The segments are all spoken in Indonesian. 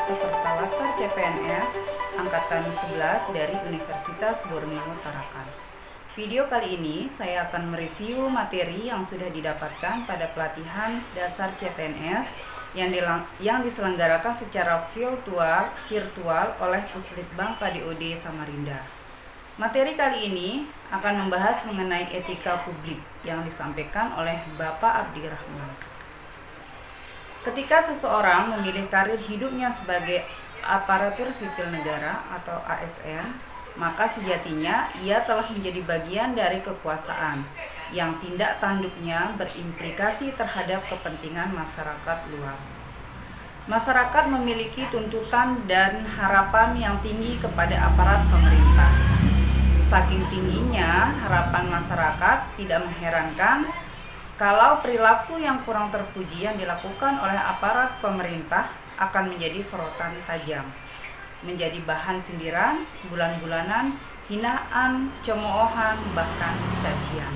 peserta Latsar CPNS Angkatan 11 dari Universitas Borneo Tarakan. Video kali ini saya akan mereview materi yang sudah didapatkan pada pelatihan dasar CPNS yang diselenggarakan secara virtual oleh Puslitbang KDOD Samarinda. Materi kali ini akan membahas mengenai etika publik yang disampaikan oleh Bapak Abdirrahman. Ketika seseorang memilih karir hidupnya sebagai aparatur sipil negara atau ASN, maka sejatinya ia telah menjadi bagian dari kekuasaan yang tindak tanduknya berimplikasi terhadap kepentingan masyarakat luas. Masyarakat memiliki tuntutan dan harapan yang tinggi kepada aparat pemerintah. Saking tingginya harapan masyarakat, tidak mengherankan kalau perilaku yang kurang terpuji yang dilakukan oleh aparat pemerintah akan menjadi sorotan tajam, menjadi bahan sindiran, bulan-bulanan, hinaan, cemoohan, bahkan cacian.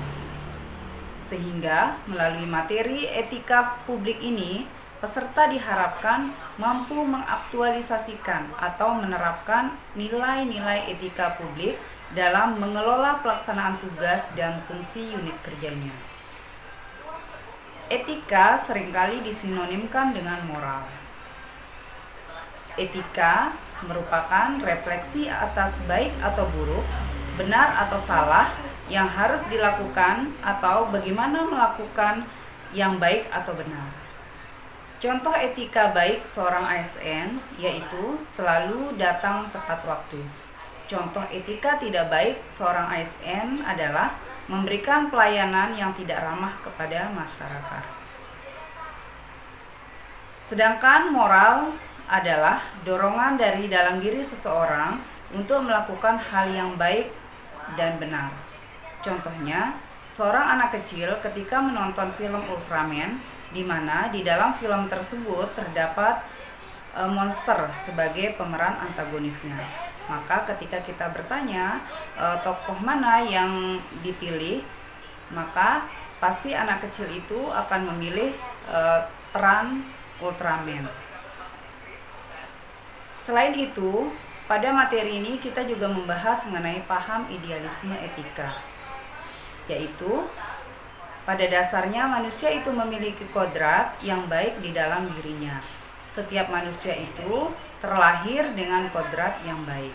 Sehingga melalui materi etika publik ini, peserta diharapkan mampu mengaktualisasikan atau menerapkan nilai-nilai etika publik dalam mengelola pelaksanaan tugas dan fungsi unit kerjanya. Etika seringkali disinonimkan dengan moral. Etika merupakan refleksi atas baik atau buruk, benar atau salah yang harus dilakukan atau bagaimana melakukan yang baik atau benar. Contoh etika baik seorang ASN yaitu selalu datang tepat waktu. Contoh etika tidak baik seorang ASN adalah memberikan pelayanan yang tidak ramah kepada masyarakat. Sedangkan moral adalah dorongan dari dalam diri seseorang untuk melakukan hal yang baik dan benar. Contohnya, seorang anak kecil ketika menonton film Ultraman, di mana di dalam film tersebut terdapat monster sebagai pemeran antagonisnya. Maka ketika kita bertanya tokoh mana yang dipilih, maka pasti anak kecil itu akan memilih peran Ultraman. Selain itu, pada materi ini kita juga membahas mengenai paham idealisme etika, yaitu pada dasarnya manusia itu memiliki kodrat yang baik di dalam dirinya. Setiap manusia itu terlahir dengan kodrat yang baik.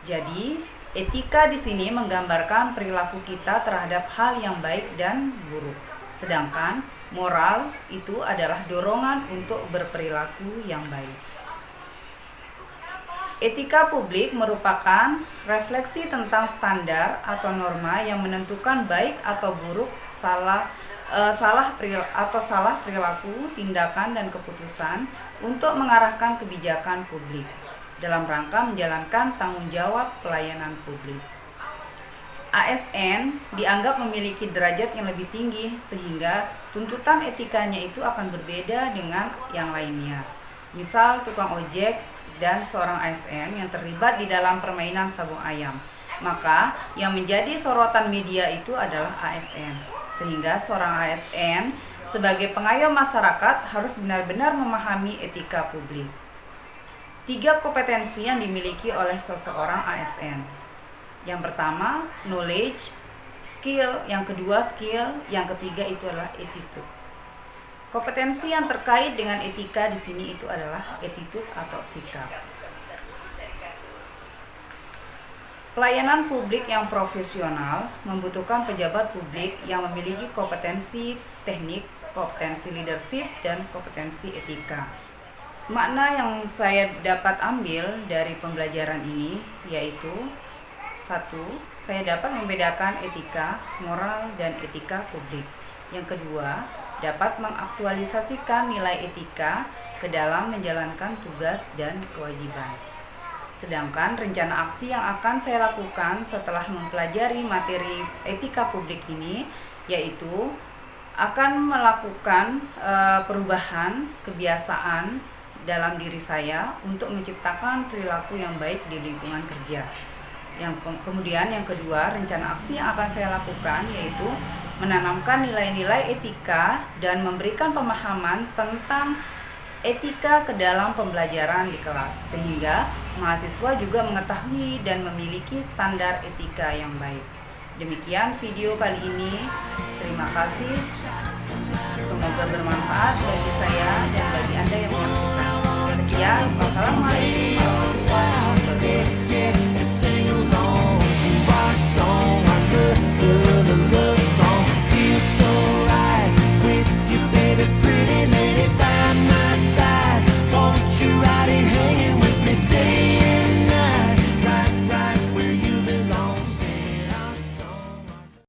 Jadi, etika di sini menggambarkan perilaku kita terhadap hal yang baik dan buruk. Sedangkan moral itu adalah dorongan untuk berperilaku yang baik. Etika publik merupakan refleksi tentang standar atau norma yang menentukan baik atau buruk, salah perilaku, tindakan dan keputusan untuk mengarahkan kebijakan publik dalam rangka menjalankan tanggung jawab pelayanan publik. ASN dianggap memiliki derajat yang lebih tinggi sehingga tuntutan etikanya itu akan berbeda dengan yang lainnya. Misal tukang ojek dan seorang ASN yang terlibat di dalam permainan sabung ayam, maka yang menjadi sorotan media itu adalah ASN. Sehingga seorang ASN sebagai pengayom masyarakat harus benar-benar memahami etika publik. 3 kompetensi yang dimiliki oleh seseorang ASN. Yang pertama, knowledge, skill. Yang kedua, skill. Yang ketiga itu adalah attitude. Kompetensi yang terkait dengan etika di sini itu adalah attitude atau sikap. Pelayanan publik yang profesional membutuhkan pejabat publik yang memiliki kompetensi teknik, kompetensi leadership, dan kompetensi etika. Makna yang saya dapat ambil dari pembelajaran ini yaitu 1. Saya dapat membedakan etika, moral, dan etika publik. Yang kedua, dapat mengaktualisasikan nilai etika ke dalam menjalankan tugas dan kewajiban. Sedangkan rencana aksi yang akan saya lakukan setelah mempelajari materi etika publik ini yaitu akan melakukan perubahan kebiasaan dalam diri saya untuk menciptakan perilaku yang baik di lingkungan kerja. Kemudian yang kedua, rencana aksi yang akan saya lakukan yaitu menanamkan nilai-nilai etika dan memberikan pemahaman tentang etika ke dalam pembelajaran di kelas, sehingga mahasiswa juga mengetahui dan memiliki standar etika yang baik. Demikian video kali ini. Terima kasih. Semoga bermanfaat bagi saya dan bagi Anda yang menyaksikan. Sekian, wassalamualaikum.